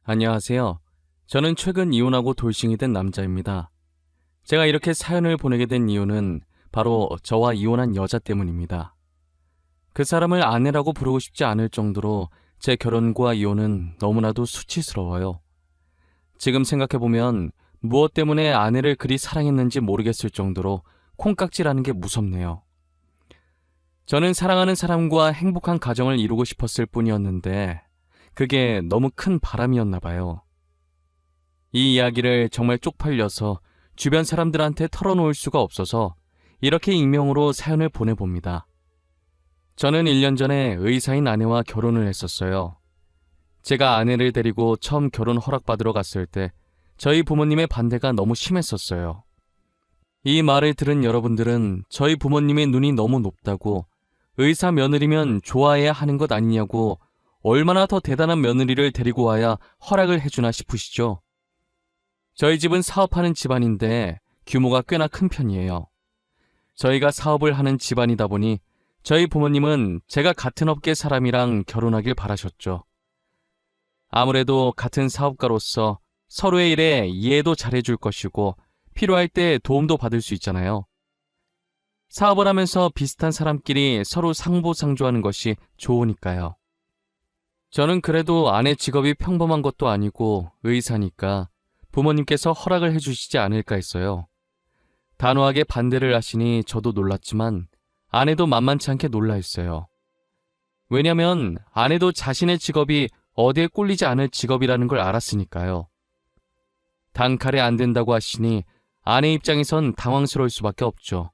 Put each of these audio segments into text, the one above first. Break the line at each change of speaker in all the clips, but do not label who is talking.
안녕하세요. 저는 최근 이혼하고 돌싱이 된 남자입니다. 제가 이렇게 사연을 보내게 된 이유는 바로 저와 이혼한 여자 때문입니다. 그 사람을 아내라고 부르고 싶지 않을 정도로 제 결혼과 이혼은 너무나도 수치스러워요. 지금 생각해보면 무엇 때문에 아내를 그리 사랑했는지 모르겠을 정도로 콩깍지라는 게 무섭네요. 저는 사랑하는 사람과 행복한 가정을 이루고 싶었을 뿐이었는데 그게 너무 큰 바람이었나 봐요. 이 이야기를 정말 쪽팔려서 주변 사람들한테 털어놓을 수가 없어서 이렇게 익명으로 사연을 보내봅니다. 저는 1년 전에 의사인 아내와 결혼을 했었어요. 제가 아내를 데리고 처음 결혼 허락받으러 갔을 때 저희 부모님의 반대가 너무 심했었어요. 이 말을 들은 여러분들은 저희 부모님의 눈이 너무 높다고 의사 며느리면 좋아해야 하는 것 아니냐고 얼마나 더 대단한 며느리를 데리고 와야 허락을 해주나 싶으시죠? 저희 집은 사업하는 집안인데 규모가 꽤나 큰 편이에요. 저희가 사업을 하는 집안이다 보니 저희 부모님은 제가 같은 업계 사람이랑 결혼하길 바라셨죠. 아무래도 같은 사업가로서 서로의 일에 이해도 잘해줄 것이고 필요할 때 도움도 받을 수 있잖아요. 사업을 하면서 비슷한 사람끼리 서로 상보상조하는 것이 좋으니까요. 저는 그래도 아내 직업이 평범한 것도 아니고 의사니까 부모님께서 허락을 해주시지 않을까 했어요. 단호하게 반대를 하시니 저도 놀랐지만 아내도 만만치 않게 놀라했어요. 왜냐면 아내도 자신의 직업이 어디에 꼴리지 않을 직업이라는 걸 알았으니까요. 단칼에 안 된다고 하시니 아내 입장에선 당황스러울 수밖에 없죠.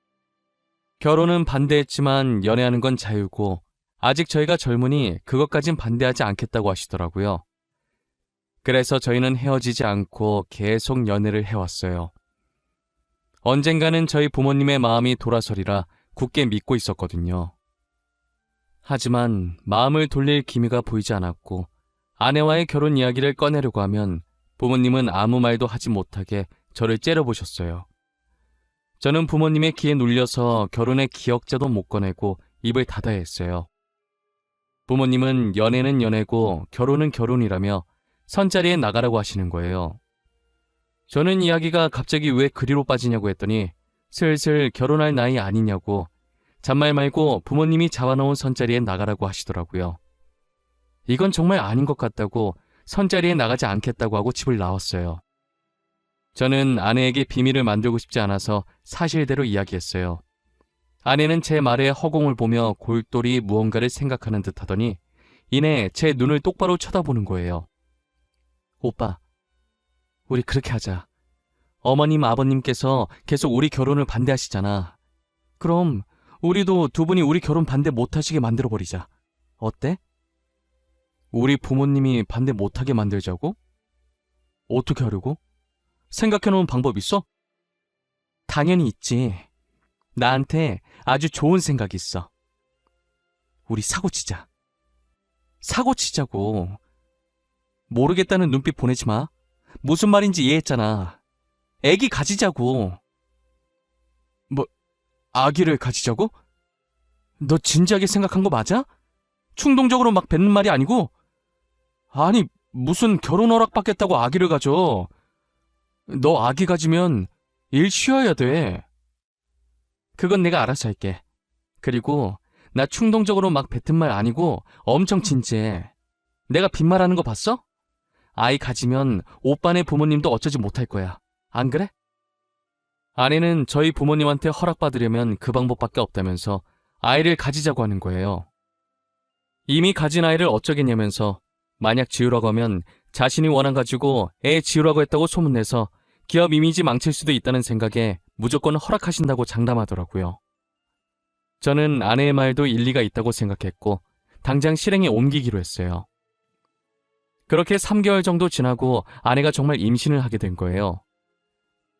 결혼은 반대했지만 연애하는 건 자유고 아직 저희가 젊으니 그것까진 반대하지 않겠다고 하시더라고요. 그래서 저희는 헤어지지 않고 계속 연애를 해왔어요. 언젠가는 저희 부모님의 마음이 돌아서리라 굳게 믿고 있었거든요. 하지만 마음을 돌릴 기미가 보이지 않았고 아내와의 결혼 이야기를 꺼내려고 하면 부모님은 아무 말도 하지 못하게 저를 째려보셨어요. 저는 부모님의 기에 눌려서 결혼의 기억자도 못 꺼내고 입을 닫아야 했어요. 부모님은 연애는 연애고 결혼은 결혼이라며 선자리에 나가라고 하시는 거예요. 저는 이야기가 갑자기 왜 그리로 빠지냐고 했더니 슬슬 결혼할 나이 아니냐고 잔말 말고 부모님이 잡아놓은 선자리에 나가라고 하시더라고요. 이건 정말 아닌 것 같다고 선자리에 나가지 않겠다고 하고 집을 나왔어요. 저는 아내에게 비밀을 만들고 싶지 않아서 사실대로 이야기했어요. 아내는 제 말에 허공을 보며 골똘히 무언가를 생각하는 듯 하더니 이내 제 눈을 똑바로 쳐다보는 거예요. 오빠, 우리 그렇게 하자. 어머님, 아버님께서 계속 우리 결혼을 반대하시잖아. 그럼 우리도 두 분이 우리 결혼 반대 못하시게 만들어버리자. 어때? 우리 부모님이 반대 못하게 만들자고? 어떻게 하려고? 생각해놓은 방법 있어? 당연히 있지. 나한테 아주 좋은 생각이 있어. 우리 사고치자. 사고치자고. 모르겠다는 눈빛 보내지 마. 무슨 말인지 이해했잖아. 애기 가지자고. 뭐, 아기를 가지자고? 너 진지하게 생각한 거 맞아? 충동적으로 막 뱉는 말이 아니고? 아니, 무슨 결혼 허락 받겠다고 아기를 가져. 너 아기 가지면 일 쉬어야 돼. 그건 내가 알아서 할게. 그리고 나 충동적으로 막 뱉은 말 아니고 엄청 진지해. 내가 빈말하는 거 봤어? 아이 가지면 오빠네 부모님도 어쩌지 못할 거야. 안 그래? 아내는 저희 부모님한테 허락받으려면 그 방법밖에 없다면서 아이를 가지자고 하는 거예요. 이미 가진 아이를 어쩌겠냐면서 만약 지우라고 하면 자신이 원한 가지고 애 지우라고 했다고 소문내서 기업 이미지 망칠 수도 있다는 생각에 무조건 허락하신다고 장담하더라고요. 저는 아내의 말도 일리가 있다고 생각했고 당장 실행에 옮기기로 했어요. 그렇게 3개월 정도 지나고 아내가 정말 임신을 하게 된 거예요.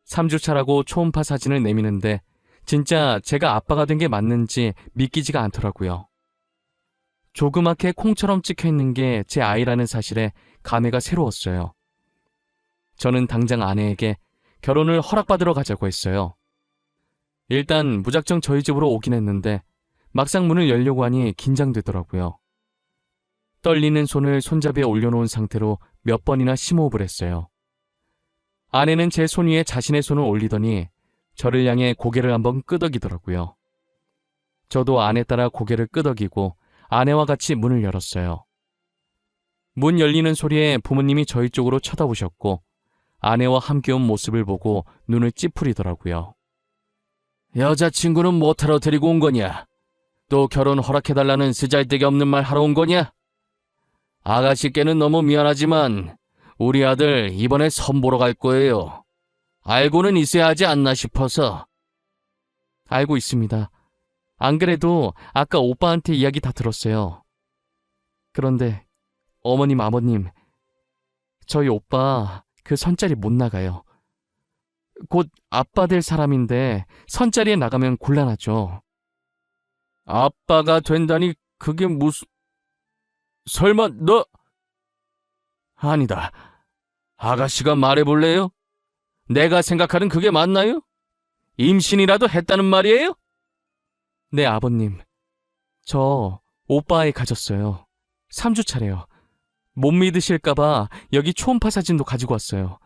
3주차라고 초음파 사진을 내미는데 진짜 제가 아빠가 된 게 맞는지 믿기지가 않더라고요. 조그맣게 콩처럼 찍혀있는 게 제 아이라는 사실에 감회가 새로웠어요. 저는 당장 아내에게 결혼을 허락받으러 가자고 했어요. 일단 무작정 저희 집으로 오긴 했는데 막상 문을 열려고 하니 긴장되더라고요. 떨리는 손을 손잡이에 올려놓은 상태로 몇 번이나 심호흡을 했어요. 아내는 제 손 위에 자신의 손을 올리더니 저를 향해 고개를 한번 끄덕이더라고요. 저도 아내 따라 고개를 끄덕이고 아내와 같이 문을 열었어요. 문 열리는 소리에 부모님이 저희 쪽으로 쳐다보셨고 아내와 함께 온 모습을 보고 눈을 찌푸리더라고요. 여자친구는 뭐하러 데리고 온 거냐? 또 결혼 허락해달라는 쓰잘데기 없는 말 하러 온 거냐? 아가씨께는 너무 미안하지만 우리 아들 이번에 선보러 갈 거예요. 알고는 있어야 하지 않나 싶어서. 알고 있습니다. 안 그래도 아까 오빠한테 이야기 다 들었어요. 그런데 어머님, 아버님, 저희 오빠 그 선자리 못 나가요. 곧 아빠 될 사람인데 선자리에 나가면 곤란하죠. 아빠가 된다니 그게 무슨... 설마 너... 아니다. 아가씨가 말해볼래요? 내가 생각하는 그게 맞나요? 임신이라도 했다는 말이에요? 네, 아버님. 저 오빠 아이 가졌어요. 3주 차래요. 못 믿으실까봐 여기 초음파 사진도 가지고 왔어요.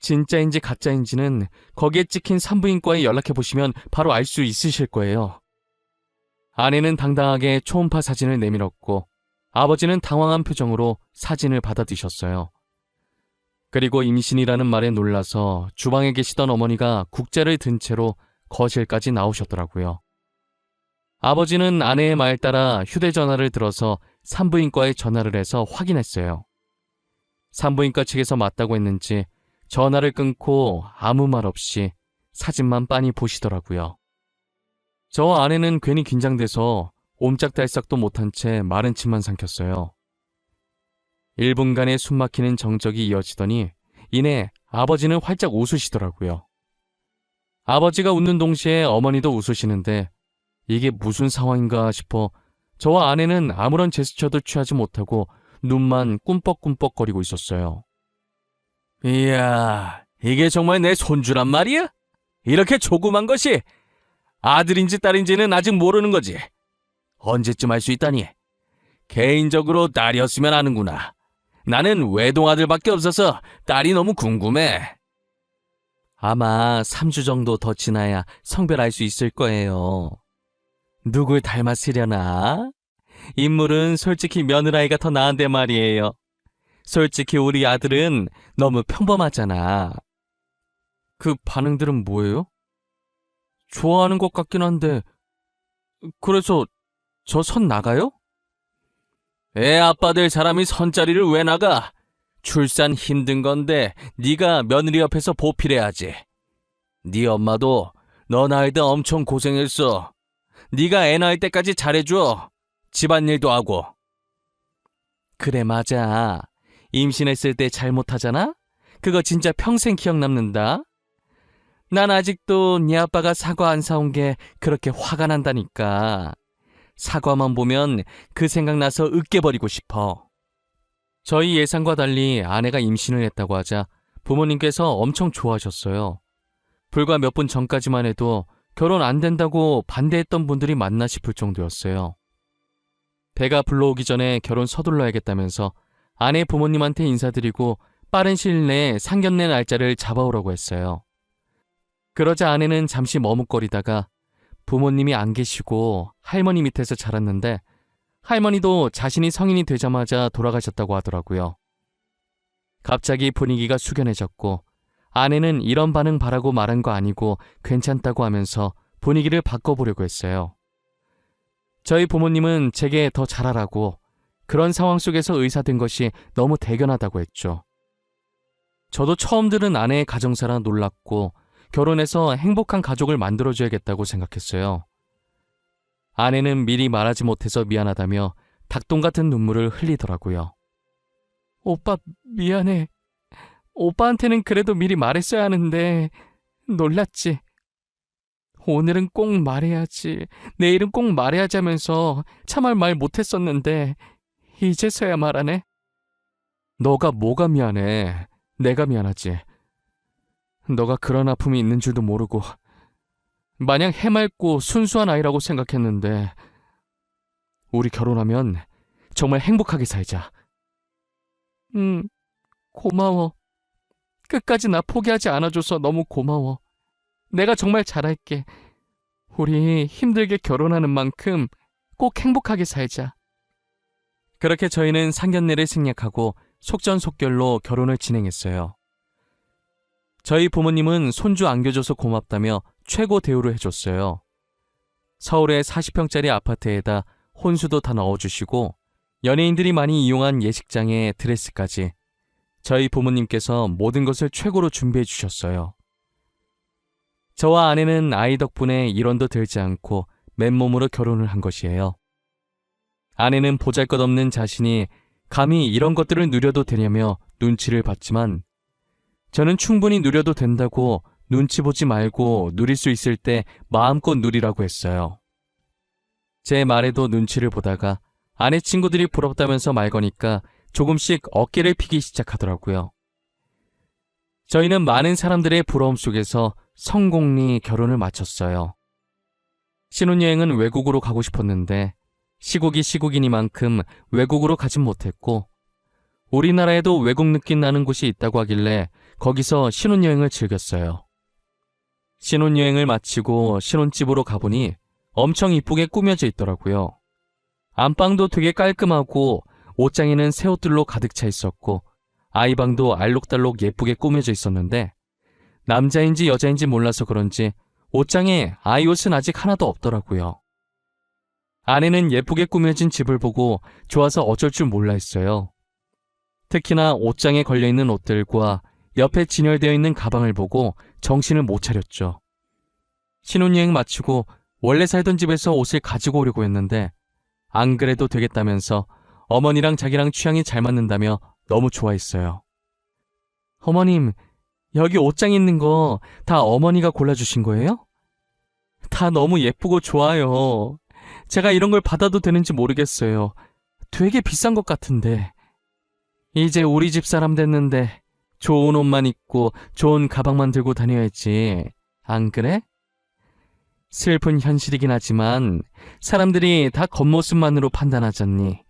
진짜인지 가짜인지는 거기에 찍힌 산부인과에 연락해보시면 바로 알 수 있으실 거예요. 아내는 당당하게 초음파 사진을 내밀었고 아버지는 당황한 표정으로 사진을 받아드셨어요. 그리고 임신이라는 말에 놀라서 주방에 계시던 어머니가 국자를 든 채로 거실까지 나오셨더라고요. 아버지는 아내의 말 따라 휴대전화를 들어서 산부인과에 전화를 해서 확인했어요. 산부인과 측에서 맞다고 했는지 전화를 끊고 아무 말 없이 사진만 빤히 보시더라고요. 저 아내는 괜히 긴장돼서 옴짝달싹도 못한 채 마른 침만 삼켰어요. 1분간의 숨막히는 정적이 이어지더니 이내 아버지는 활짝 웃으시더라고요. 아버지가 웃는 동시에 어머니도 웃으시는데 이게 무슨 상황인가 싶어 저와 아내는 아무런 제스처도 취하지 못하고 눈만 꿈뻑꿈뻑거리고 있었어요. 이야, 이게 정말 내 손주란 말이야? 이렇게 조그만 것이 아들인지 딸인지는 아직 모르는 거지. 언제쯤 알 수 있다니? 개인적으로 딸이었으면 아는구나. 나는 외동아들밖에 없어서 딸이 너무 궁금해. 아마 3주 정도 더 지나야 성별 알 수 있을 거예요. 누굴 닮았으려나? 인물은 솔직히 며느라이가 더 나은데 말이에요. 솔직히 우리 아들은 너무 평범하잖아. 그 반응들은 뭐예요? 좋아하는 것 같긴 한데 그래서 저 선 나가요? 애 아빠 될 사람이 선자리를 왜 나가? 출산 힘든 건데 네가 며느리 옆에서 보필해야지. 네 엄마도 너 낳을 때 엄청 고생했어. 네가 애 낳을 때까지 잘해줘. 집안일도 하고. 그래, 맞아. 임신했을 때 잘못하잖아? 그거 진짜 평생 기억 남는다. 난 아직도 네 아빠가 사과 안 사온 게 그렇게 화가 난다니까. 사과만 보면 그 생각나서 으깨버리고 싶어. 저희 예상과 달리 아내가 임신을 했다고 하자 부모님께서 엄청 좋아하셨어요. 불과 몇 분 전까지만 해도 결혼 안 된다고 반대했던 분들이 많나 싶을 정도였어요. 배가 불러오기 전에 결혼 서둘러야겠다면서 아내 부모님한테 인사드리고 빠른 시일 내에 상견례 날짜를 잡아오라고 했어요. 그러자 아내는 잠시 머뭇거리다가 부모님이 안 계시고 할머니 밑에서 자랐는데 할머니도 자신이 성인이 되자마자 돌아가셨다고 하더라고요. 갑자기 분위기가 숙연해졌고 아내는 이런 반응 바라고 말한 거 아니고 괜찮다고 하면서 분위기를 바꿔보려고 했어요. 저희 부모님은 제게 더 잘하라고 그런 상황 속에서 의사 된 것이 너무 대견하다고 했죠. 저도 처음 들은 아내의 가정사라 놀랐고 결혼해서 행복한 가족을 만들어줘야겠다고 생각했어요. 아내는 미리 말하지 못해서 미안하다며 닭똥 같은 눈물을 흘리더라고요. 오빠 미안해. 오빠한테는 그래도 미리 말했어야 하는데 놀랐지. 오늘은 꼭 말해야지. 내일은 꼭 말해야지 하면서 참을 말 못했었는데 이제서야 말하네. 너가 뭐가 미안해. 내가 미안하지. 너가 그런 아픔이 있는 줄도 모르고 마냥 해맑고 순수한 아이라고 생각했는데 우리 결혼하면 정말 행복하게 살자. 고마워. 끝까지 나 포기하지 않아줘서 너무 고마워. 내가 정말 잘할게. 우리 힘들게 결혼하는 만큼 꼭 행복하게 살자. 그렇게 저희는 상견례를 생략하고 속전속결로 결혼을 진행했어요. 저희 부모님은 손주 안겨줘서 고맙다며 최고 대우를 해줬어요. 서울의 40평짜리 아파트에다 혼수도 다 넣어주시고 연예인들이 많이 이용한 예식장에 드레스까지 저희 부모님께서 모든 것을 최고로 준비해 주셨어요. 저와 아내는 아이 덕분에 일원도 들지 않고 맨몸으로 결혼을 한 것이에요. 아내는 보잘것없는 자신이 감히 이런 것들을 누려도 되냐며 눈치를 봤지만 저는 충분히 누려도 된다고 눈치 보지 말고 누릴 수 있을 때 마음껏 누리라고 했어요. 제 말에도 눈치를 보다가 아내 친구들이 부럽다면서 말 거니까 조금씩 어깨를 피기 시작하더라고요. 저희는 많은 사람들의 부러움 속에서 성공리 결혼을 마쳤어요. 신혼여행은 외국으로 가고 싶었는데 시국이 시국이니만큼 외국으로 가진 못했고 우리나라에도 외국 느낌 나는 곳이 있다고 하길래 거기서 신혼여행을 즐겼어요. 신혼여행을 마치고 신혼집으로 가보니 엄청 이쁘게 꾸며져 있더라고요. 안방도 되게 깔끔하고 옷장에는 새 옷들로 가득 차 있었고 아이방도 알록달록 예쁘게 꾸며져 있었는데 남자인지 여자인지 몰라서 그런지 옷장에 아이 옷은 아직 하나도 없더라고요. 아내는 예쁘게 꾸며진 집을 보고 좋아서 어쩔 줄 몰라 했어요. 특히나 옷장에 걸려있는 옷들과 옆에 진열되어 있는 가방을 보고 정신을 못 차렸죠. 신혼여행 마치고 원래 살던 집에서 옷을 가지고 오려고 했는데 안 그래도 되겠다면서 어머니랑 자기랑 취향이 잘 맞는다며 너무 좋아했어요. 어머님, 여기 옷장 있는 거 다 어머니가 골라주신 거예요? 다 너무 예쁘고 좋아요. 제가 이런 걸 받아도 되는지 모르겠어요. 되게 비싼 것 같은데. 이제 우리 집 사람 됐는데 좋은 옷만 입고 좋은 가방만 들고 다녀야지. 안 그래? 슬픈 현실이긴 하지만 사람들이 다 겉모습만으로 판단하잖니.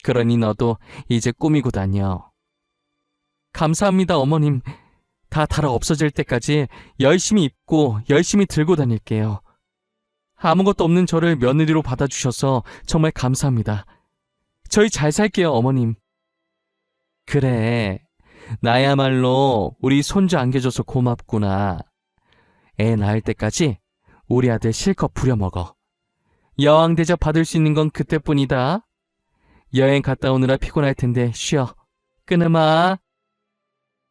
그러니 너도 이제 꾸미고 다녀. 감사합니다, 어머님. 다 달아 없어질 때까지 열심히 입고 열심히 들고 다닐게요. 아무것도 없는 저를 며느리로 받아주셔서 정말 감사합니다. 저희 잘 살게요, 어머님. 그래, 나야말로 우리 손주 안겨줘서 고맙구나. 애 낳을 때까지 우리 아들 실컷 부려먹어. 여왕 대접 받을 수 있는 건 그때뿐이다. 여행 갔다 오느라 피곤할 텐데 쉬어. 끊으마.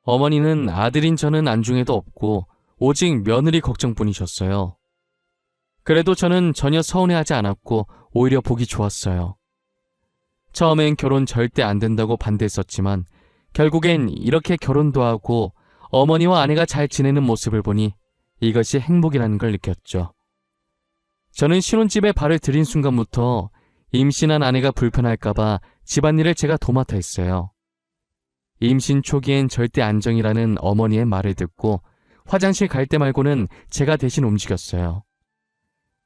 어머니는 아들인 저는 안중에도 없고 오직 며느리 걱정뿐이셨어요. 그래도 저는 전혀 서운해하지 않았고 오히려 보기 좋았어요. 처음엔 결혼 절대 안 된다고 반대했었지만 결국엔 이렇게 결혼도 하고 어머니와 아내가 잘 지내는 모습을 보니 이것이 행복이라는 걸 느꼈죠. 저는 신혼집에 발을 들인 순간부터 임신한 아내가 불편할까봐 집안일을 제가 도맡아 했어요. 임신 초기엔 절대 안정이라는 어머니의 말을 듣고 화장실 갈 때 말고는 제가 대신 움직였어요.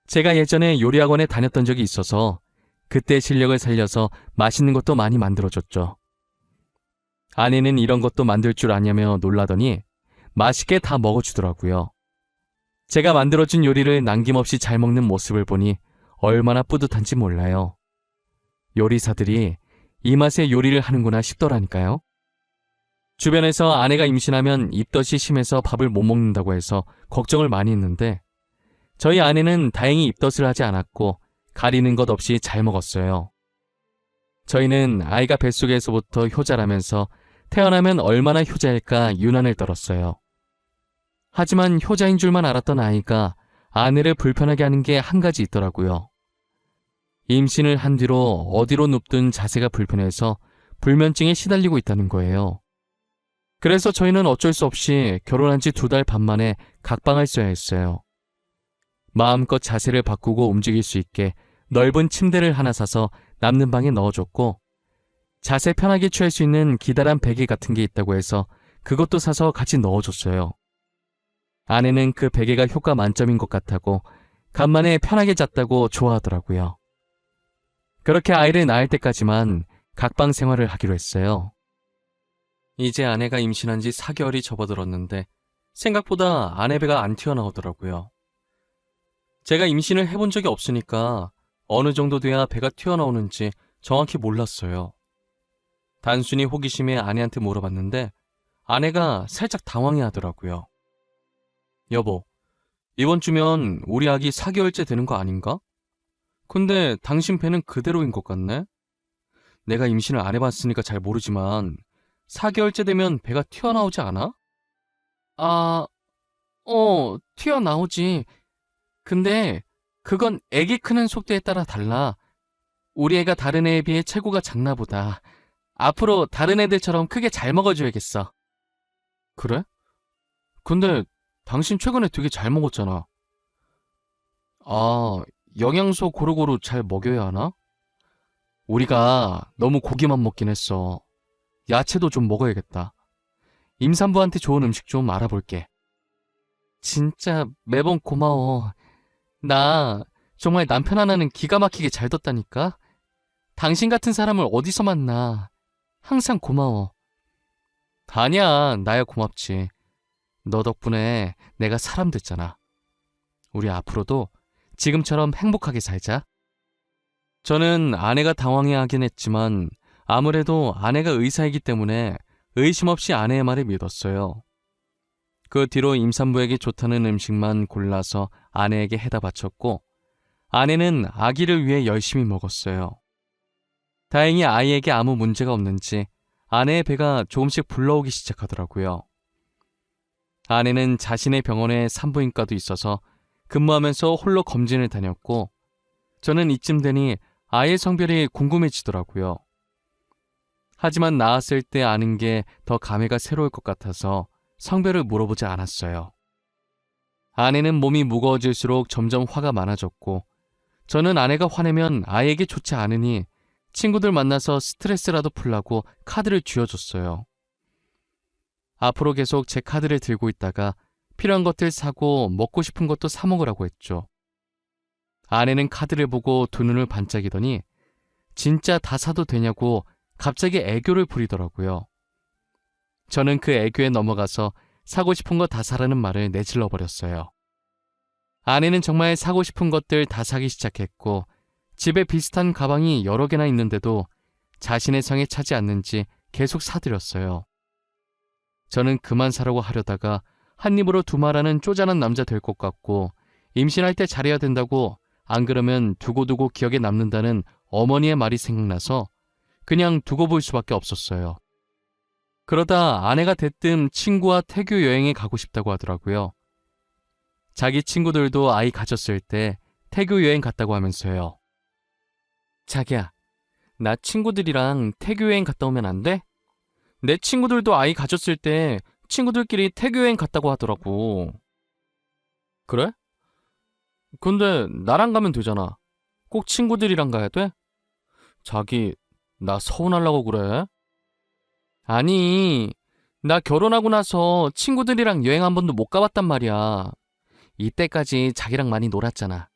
제가 예전에 요리학원에 다녔던 적이 있어서 그때 실력을 살려서 맛있는 것도 많이 만들어줬죠. 아내는 이런 것도 만들 줄 아냐며 놀라더니 맛있게 다 먹어주더라고요. 제가 만들어준 요리를 남김없이 잘 먹는 모습을 보니 얼마나 뿌듯한지 몰라요. 요리사들이 이 맛에 요리를 하는구나 싶더라니까요. 주변에서 아내가 임신하면 입덧이 심해서 밥을 못 먹는다고 해서 걱정을 많이 했는데 저희 아내는 다행히 입덧을 하지 않았고 가리는 것 없이 잘 먹었어요. 저희는 아이가 뱃속에서부터 효자라면서 태어나면 얼마나 효자일까 유난을 떨었어요. 하지만 효자인 줄만 알았던 아이가 아내를 불편하게 하는 게 한 가지 있더라고요. 임신을 한 뒤로 어디로 눕든 자세가 불편해서 불면증에 시달리고 있다는 거예요. 그래서 저희는 어쩔 수 없이 결혼한 지 2달 반 만에 각방을 써야 했어요. 마음껏 자세를 바꾸고 움직일 수 있게 넓은 침대를 하나 사서 남는 방에 넣어줬고 자세 편하게 취할 수 있는 기다란 베개 같은 게 있다고 해서 그것도 사서 같이 넣어줬어요. 아내는 그 베개가 효과 만점인 것 같다고 간만에 편하게 잤다고 좋아하더라고요. 그렇게 아이를 낳을 때까지만 각방 생활을 하기로 했어요. 이제 아내가 임신한 지 4개월이 접어들었는데 생각보다 아내 배가 안 튀어나오더라고요. 제가 임신을 해본 적이 없으니까 어느 정도 돼야 배가 튀어나오는지 정확히 몰랐어요. 단순히 호기심에 아내한테 물어봤는데 아내가 살짝 당황해 하더라고요. 여보, 이번 주면 우리 아기 4개월째 되는 거 아닌가? 근데 당신 배는 그대로인 것 같네? 내가 임신을 안 해봤으니까 잘 모르지만 4개월째 되면 배가 튀어나오지 않아? 아, 튀어나오지. 근데 그건 애기 크는 속도에 따라 달라. 우리 애가 다른 애에 비해 체구가 작나 보다. 앞으로 다른 애들처럼 크게 잘 먹어줘야겠어. 그래? 근데 당신 최근에 되게 잘 먹었잖아. 아, 영양소 고루고루 잘 먹여야 하나? 우리가 너무 고기만 먹긴 했어. 야채도 좀 먹어야겠다. 임산부한테 좋은 음식 좀 알아볼게. 진짜 매번 고마워. 나 정말 남편 하나는 기가 막히게 잘 뒀다니까? 당신 같은 사람을 어디서 만나. 항상 고마워. 아니야, 나야 고맙지. 너 덕분에 내가 사람 됐잖아. 우리 앞으로도 지금처럼 행복하게 살자. 저는 아내가 당황해하긴 했지만 아무래도 아내가 의사이기 때문에 의심 없이 아내의 말을 믿었어요. 그 뒤로 임산부에게 좋다는 음식만 골라서 아내에게 해다 바쳤고 아내는 아기를 위해 열심히 먹었어요. 다행히 아이에게 아무 문제가 없는지 아내의 배가 조금씩 불러오기 시작하더라고요. 아내는 자신의 병원에 산부인과도 있어서 근무하면서 홀로 검진을 다녔고 저는 이쯤 되니 아이의 성별이 궁금해지더라고요. 하지만 낳았을 때 아는 게 더 감회가 새로울 것 같아서 성별을 물어보지 않았어요. 아내는 몸이 무거워질수록 점점 화가 많아졌고 저는 아내가 화내면 아이에게 좋지 않으니 친구들 만나서 스트레스라도 풀라고 카드를 쥐어줬어요. 앞으로 계속 제 카드를 들고 있다가 필요한 것들 사고 먹고 싶은 것도 사 먹으라고 했죠. 아내는 카드를 보고 두 눈을 반짝이더니 진짜 다 사도 되냐고 갑자기 애교를 부리더라고요. 저는 그 애교에 넘어가서 사고 싶은 거 다 사라는 말을 내질러 버렸어요. 아내는 정말 사고 싶은 것들 다 사기 시작했고 집에 비슷한 가방이 여러 개나 있는데도 자신의 성에 차지 않는지 계속 사들였어요. 저는 그만 사라고 하려다가 한 입으로 두 말하는 쪼잔한 남자 될 것 같고 임신할 때 잘해야 된다고 안 그러면 두고두고 기억에 남는다는 어머니의 말이 생각나서 그냥 두고 볼 수밖에 없었어요. 그러다 아내가 대뜸 친구와 태교 여행에 가고 싶다고 하더라고요. 자기 친구들도 아이 가졌을 때 태교 여행 갔다고 하면서요. 자기야, 나 친구들이랑 태교 여행 갔다 오면 안 돼? 내 친구들도 아이 가졌을 때 친구들끼리 태교 여행 갔다고 하더라고. 그래? 근데 나랑 가면 되잖아. 꼭 친구들이랑 가야 돼? 자기, 나 서운하려고 그래? 아니, 나 결혼하고 나서 친구들이랑 여행 한 번도 못 가봤단 말이야. 이때까지 자기랑 많이 놀았잖아.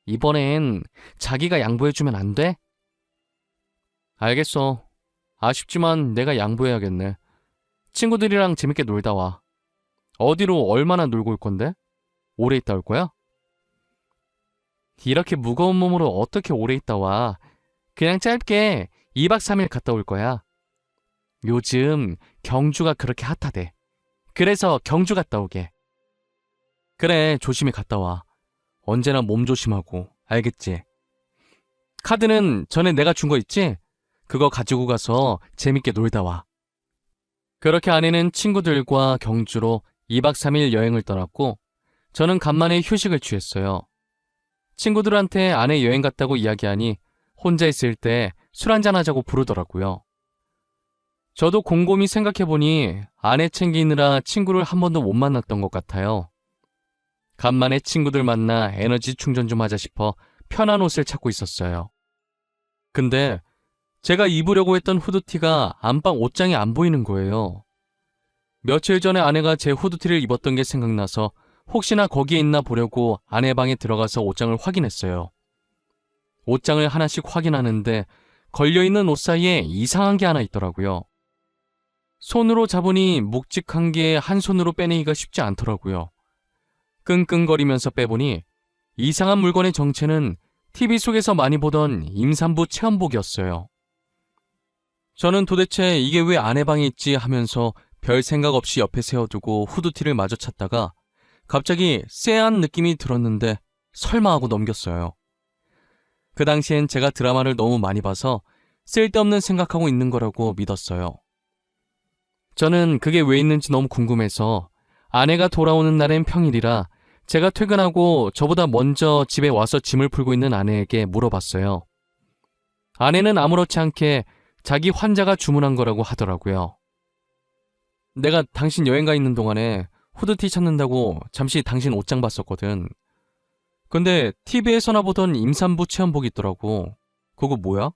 이번엔 자기가 양보해주면 안 돼? 알겠어. 아쉽지만 내가 양보해야겠네. 친구들이랑 재밌게 놀다 와. 어디로 얼마나 놀고 올 건데? 오래 있다 올 거야? 이렇게 무거운 몸으로 어떻게 오래 있다 와. 그냥 짧게 2박 3일 갔다 올 거야. 요즘 경주가 그렇게 핫하대. 그래서 경주 갔다 오게. 그래, 조심히 갔다 와. 언제나 몸 조심하고, 알겠지? 카드는 전에 내가 준 거 있지? 그거 가지고 가서 재밌게 놀다 와. 그렇게 아내는 친구들과 경주로 2박 3일 여행을 떠났고 저는 간만에 휴식을 취했어요. 친구들한테 아내 여행 갔다고 이야기하니 혼자 있을 때 술 한잔 하자고 부르더라고요. 저도 곰곰이 생각해보니 아내 챙기느라 친구를 한 번도 못 만났던 것 같아요. 간만에 친구들 만나 에너지 충전 좀 하자 싶어 편한 옷을 찾고 있었어요. 근데 제가 입으려고 했던 후드티가 안방 옷장에 안 보이는 거예요. 며칠 전에 아내가 제 후드티를 입었던 게 생각나서 혹시나 거기에 있나 보려고 아내 방에 들어가서 옷장을 확인했어요. 옷장을 하나씩 확인하는데 걸려있는 옷 사이에 이상한 게 하나 있더라고요. 손으로 잡으니 묵직한 게 한 손으로 빼내기가 쉽지 않더라고요. 끙끙거리면서 빼보니 이상한 물건의 정체는 TV 속에서 많이 보던 임산부 체험복이었어요. 저는 도대체 이게 왜 아내 방에 있지 하면서 별 생각 없이 옆에 세워두고 후드티를 마저 찾다가 갑자기 쎄한 느낌이 들었는데 설마 하고 넘겼어요. 그 당시엔 제가 드라마를 너무 많이 봐서 쓸데없는 생각하고 있는 거라고 믿었어요. 저는 그게 왜 있는지 너무 궁금해서 아내가 돌아오는 날엔 평일이라 제가 퇴근하고 저보다 먼저 집에 와서 짐을 풀고 있는 아내에게 물어봤어요. 아내는 아무렇지 않게 자기 환자가 주문한 거라고 하더라고요. 내가 당신 여행 가 있는 동안에 후드티 찾는다고 잠시 당신 옷장 봤었거든. 근데 TV에서나 보던 임산부 체험복이 있더라고. 그거 뭐야?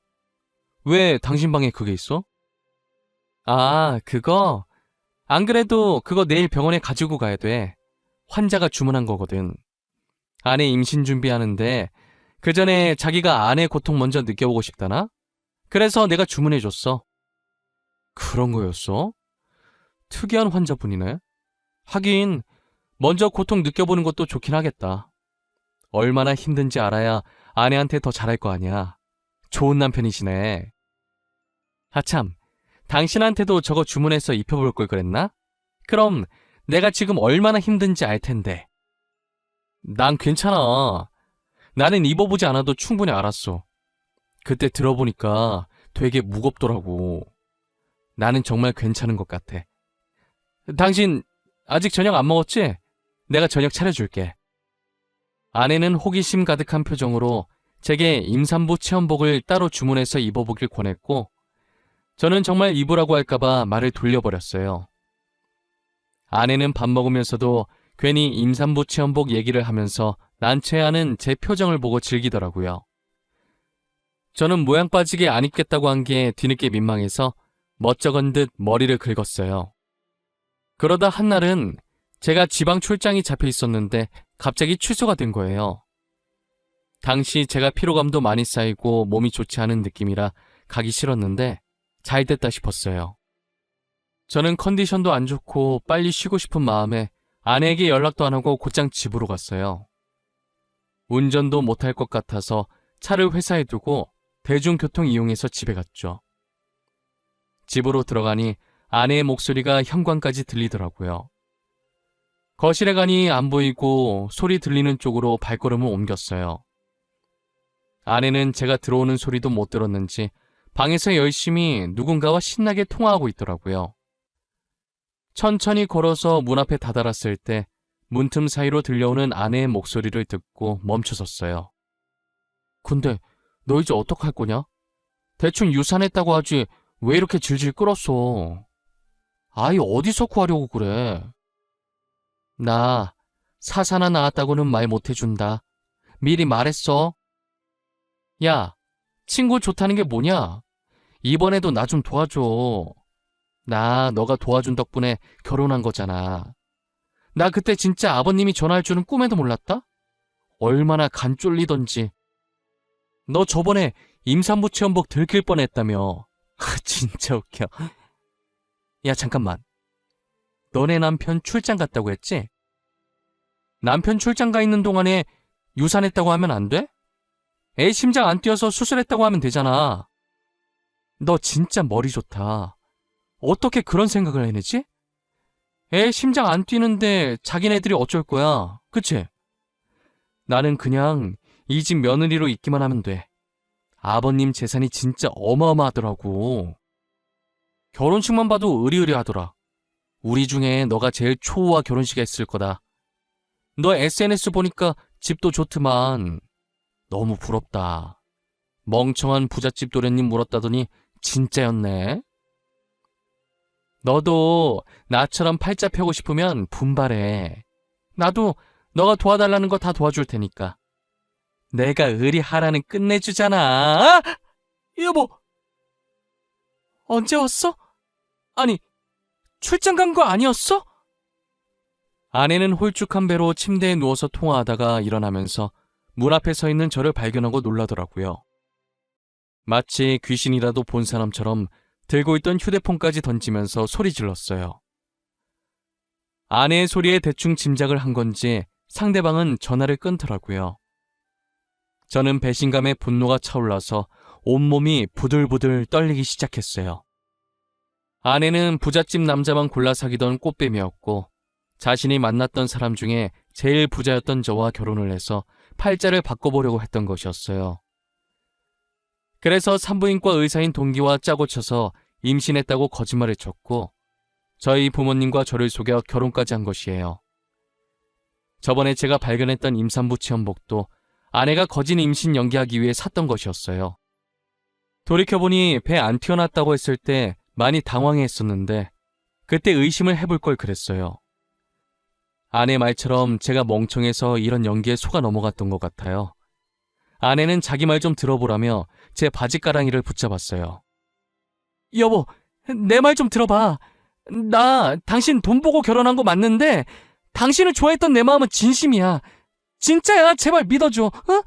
왜 당신 방에 그게 있어? 아, 그거? 안 그래도 그거 내일 병원에 가지고 가야 돼. 환자가 주문한 거거든. 아내 임신 준비하는데 그 전에 자기가 아내 고통 먼저 느껴보고 싶다나? 그래서 내가 주문해줬어. 그런 거였어? 특이한 환자분이네. 하긴 먼저 고통 느껴보는 것도 좋긴 하겠다. 얼마나 힘든지 알아야 아내한테 더 잘할 거 아니야. 좋은 남편이시네. 하참, 당신한테도 저거 주문해서 입혀볼 걸 그랬나? 그럼 내가 지금 얼마나 힘든지 알 텐데. 난 괜찮아. 나는 입어보지 않아도 충분히 알았어. 그때 들어보니까 되게 무겁더라고. 나는 정말 괜찮은 것 같아. 당신 아직 저녁 안 먹었지? 내가 저녁 차려줄게. 아내는 호기심 가득한 표정으로 제게 임산부 체험복을 따로 주문해서 입어보길 권했고 저는 정말 입으라고 할까봐 말을 돌려버렸어요. 아내는 밥 먹으면서도 괜히 임산부 체험복 얘기를 하면서 난처해하는 제 표정을 보고 즐기더라고요. 저는 모양 빠지게 안 입겠다고 한 게 뒤늦게 민망해서 멋쩍은 듯 머리를 긁었어요. 그러다 한날은 제가 지방 출장이 잡혀 있었는데 갑자기 취소가 된 거예요. 당시 제가 피로감도 많이 쌓이고 몸이 좋지 않은 느낌이라 가기 싫었는데 잘 됐다 싶었어요. 저는 컨디션도 안 좋고 빨리 쉬고 싶은 마음에 아내에게 연락도 안 하고 곧장 집으로 갔어요. 운전도 못할 것 같아서 차를 회사에 두고 대중교통 이용해서 집에 갔죠. 집으로 들어가니 아내의 목소리가 현관까지 들리더라고요. 거실에 가니 안 보이고 소리 들리는 쪽으로 발걸음을 옮겼어요. 아내는 제가 들어오는 소리도 못 들었는지 방에서 열심히 누군가와 신나게 통화하고 있더라고요. 천천히 걸어서 문 앞에 다다랐을 때 문틈 사이로 들려오는 아내의 목소리를 듣고 멈춰섰어요. 근데 너 이제 어떡할 거냐? 대충 유산했다고 하지 왜 이렇게 질질 끌었어? 아이 어디서 구하려고 그래? 나 사사나 나왔다고는 말 못해준다. 미리 말했어. 야, 친구 좋다는 게 뭐냐? 이번에도 나 좀 도와줘. 나 너가 도와준 덕분에 결혼한 거잖아. 나 그때 진짜 아버님이 전화할 줄은 꿈에도 몰랐다? 얼마나 간 쫄리던지. 너 저번에 임산부 체험복 들킬 뻔했다며. 진짜 웃겨. 야, 잠깐만. 너네 남편 출장 갔다고 했지? 남편 출장 가 있는 동안에 유산했다고 하면 안 돼? 애 심장 안 뛰어서 수술했다고 하면 되잖아. 너 진짜 머리 좋다. 어떻게 그런 생각을 해내지? 애 심장 안 뛰는데 자기네들이 어쩔 거야. 그치? 나는 그냥 이 집 며느리로 있기만 하면 돼. 아버님 재산이 진짜 어마어마하더라고. 결혼식만 봐도 으리으리하더라. 우리 중에 너가 제일 초호화 결혼식 했을 거다. 너 SNS 보니까 집도 좋더만. 너무 부럽다. 멍청한 부잣집 도련님 물었다더니 진짜였네. 너도 나처럼 팔자 펴고 싶으면 분발해. 나도 너가 도와달라는 거 다 도와줄 테니까. 내가 의리하라는 끝내주잖아. 여보, 언제 왔어? 아니, 출장 간 거 아니었어? 아내는 홀쭉한 배로 침대에 누워서 통화하다가 일어나면서 문 앞에 서 있는 저를 발견하고 놀라더라고요. 마치 귀신이라도 본 사람처럼 들고 있던 휴대폰까지 던지면서 소리 질렀어요. 아내의 소리에 대충 짐작을 한 건지 상대방은 전화를 끊더라고요. 저는 배신감에 분노가 차올라서 온몸이 부들부들 떨리기 시작했어요. 아내는 부잣집 남자만 골라 사귀던 꽃뱀이었고 자신이 만났던 사람 중에 제일 부자였던 저와 결혼을 해서 팔자를 바꿔보려고 했던 것이었어요. 그래서 산부인과 의사인 동기와 짜고 쳐서 임신했다고 거짓말을 쳤고 저희 부모님과 저를 속여 결혼까지 한 것이에요. 저번에 제가 발견했던 임산부 체험복도 아내가 거짓 임신 연기하기 위해 샀던 것이었어요. 돌이켜보니 배 안 튀어났다고 했을 때 많이 당황했었는데 그때 의심을 해볼 걸 그랬어요. 아내 말처럼 제가 멍청해서 이런 연기에 속아 넘어갔던 것 같아요. 아내는 자기 말 좀 들어보라며 제 바지가랑이를 붙잡았어요. 여보, 내 말 좀 들어봐. 나 당신 돈 보고 결혼한 거 맞는데 당신을 좋아했던 내 마음은 진심이야. 진짜야. 제발 믿어줘. 어?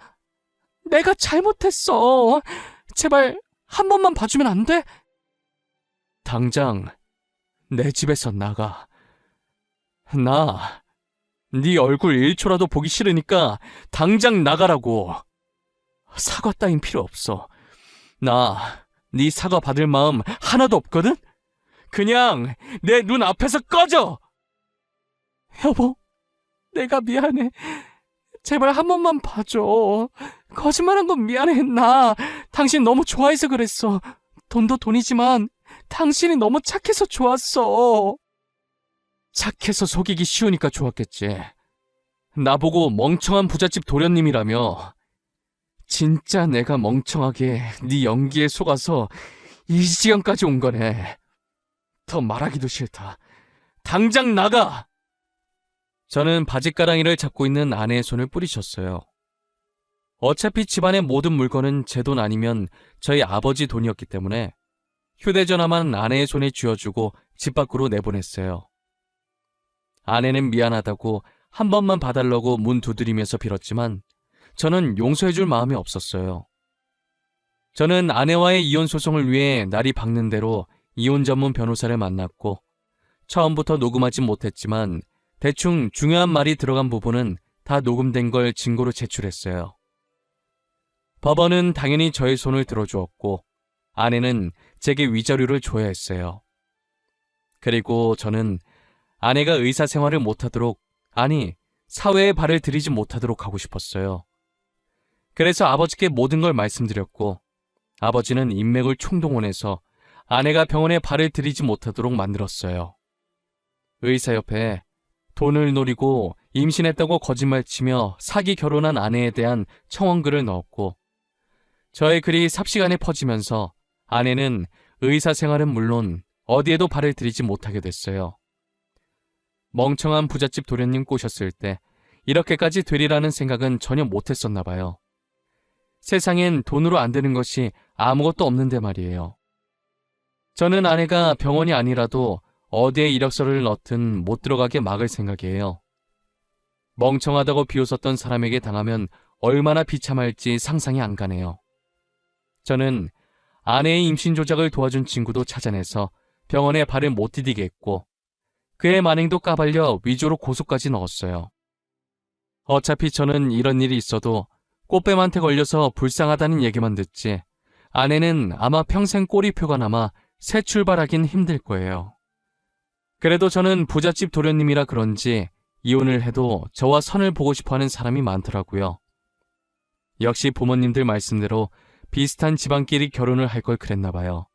내가 잘못했어. 제발 한 번만 봐주면 안 돼? 당장 내 집에서 나가. 나 네 얼굴 1초라도 보기 싫으니까 당장 나가라고. 사과 따윈 필요 없어. 나 네 사과 받을 마음 하나도 없거든? 그냥 내 눈 앞에서 꺼져! 여보, 내가 미안해. 제발 한 번만 봐줘. 거짓말한 건 미안해. 나 당신 너무 좋아해서 그랬어. 돈도 돈이지만 당신이 너무 착해서 좋았어. 착해서 속이기 쉬우니까 좋았겠지. 나보고 멍청한 부잣집 도련님이라며. 진짜 내가 멍청하게 네 연기에 속아서 이 지경까지 온 거네. 더 말하기도 싫다. 당장 나가! 저는 바지가랑이를 잡고 있는 아내의 손을 뿌리쳤어요. 어차피 집안의 모든 물건은 제 돈 아니면 저희 아버지 돈이었기 때문에 휴대전화만 아내의 손에 쥐어주고 집 밖으로 내보냈어요. 아내는 미안하다고 한 번만 봐달라고 문 두드리면서 빌었지만 저는 용서해줄 마음이 없었어요. 저는 아내와의 이혼 소송을 위해 날이 밝는 대로 이혼 전문 변호사를 만났고 처음부터 녹음하진 못했지만 대충 중요한 말이 들어간 부분은 다 녹음된 걸 증거로 제출했어요. 법원은 당연히 저의 손을 들어주었고 아내는 제게 위자료를 줘야 했어요. 그리고 저는 아내가 의사 생활을 못하도록, 아니 사회에 발을 들이지 못하도록 하고 싶었어요. 그래서 아버지께 모든 걸 말씀드렸고 아버지는 인맥을 총동원해서 아내가 병원에 발을 들이지 못하도록 만들었어요. 의사협회에 돈을 노리고 임신했다고 거짓말치며 사기 결혼한 아내에 대한 청원글을 넣었고 저의 글이 삽시간에 퍼지면서 아내는 의사 생활은 물론 어디에도 발을 들이지 못하게 됐어요. 멍청한 부잣집 도련님 꼬셨을 때 이렇게까지 되리라는 생각은 전혀 못했었나 봐요. 세상엔 돈으로 안 되는 것이 아무것도 없는데 말이에요. 저는 아내가 병원이 아니라도 어디에 이력서를 넣든 못 들어가게 막을 생각이에요. 멍청하다고 비웃었던 사람에게 당하면 얼마나 비참할지 상상이 안 가네요. 저는 아내의 임신 조작을 도와준 친구도 찾아내서 병원에 발을 못 디디게 했고 그의 만행도 까발려 위조로 고소까지 넣었어요. 어차피 저는 이런 일이 있어도 꽃뱀한테 걸려서 불쌍하다는 얘기만 듣지 아내는 아마 평생 꼬리표가 남아 새 출발하긴 힘들 거예요. 그래도 저는 부잣집 도련님이라 그런지 이혼을 해도 저와 선을 보고 싶어하는 사람이 많더라고요. 역시 부모님들 말씀대로 비슷한 집안끼리 결혼을 할 걸 그랬나 봐요.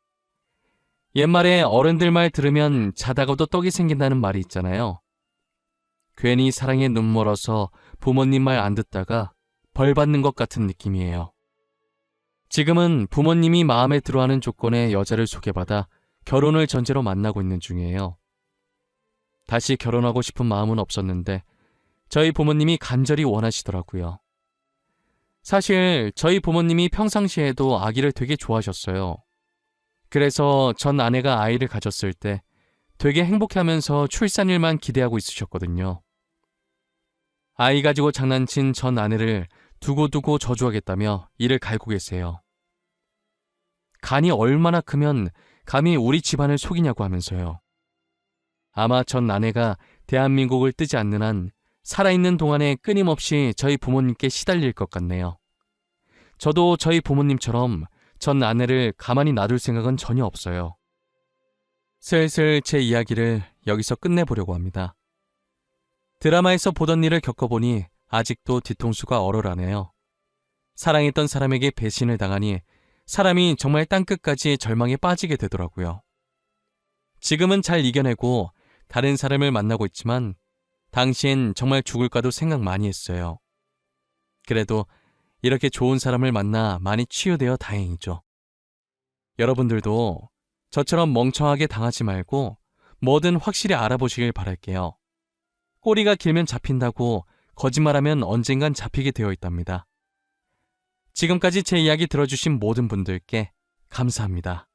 옛말에 어른들 말 들으면 자다가도 떡이 생긴다는 말이 있잖아요. 괜히 사랑에 눈 멀어서 부모님 말 안 듣다가 벌 받는 것 같은 느낌이에요. 지금은 부모님이 마음에 들어하는 조건의 여자를 소개받아 결혼을 전제로 만나고 있는 중이에요. 다시 결혼하고 싶은 마음은 없었는데 저희 부모님이 간절히 원하시더라고요. 사실 저희 부모님이 평상시에도 아기를 되게 좋아하셨어요. 그래서 전 아내가 아이를 가졌을 때 되게 행복해하면서 출산일만 기대하고 있으셨거든요. 아이 가지고 장난친 전 아내를 두고두고 저주하겠다며 이를 갈고 계세요. 간이 얼마나 크면 감히 우리 집안을 속이냐고 하면서요. 아마 전 아내가 대한민국을 뜨지 않는 한 살아있는 동안에 끊임없이 저희 부모님께 시달릴 것 같네요. 저도 저희 부모님처럼 전 아내를 가만히 놔둘 생각은 전혀 없어요. 슬슬 제 이야기를 여기서 끝내보려고 합니다. 드라마에서 보던 일을 겪어보니 아직도 뒤통수가 얼얼하네요. 사랑했던 사람에게 배신을 당하니 사람이 정말 땅끝까지 절망에 빠지게 되더라고요. 지금은 잘 이겨내고 다른 사람을 만나고 있지만 당시엔 정말 죽을까도 생각 많이 했어요. 그래도 이렇게 좋은 사람을 만나 많이 치유되어 다행이죠. 여러분들도 저처럼 멍청하게 당하지 말고 뭐든 확실히 알아보시길 바랄게요. 꼬리가 길면 잡힌다고 거짓말하면 언젠간 잡히게 되어 있답니다. 지금까지 제 이야기 들어주신 모든 분들께 감사합니다.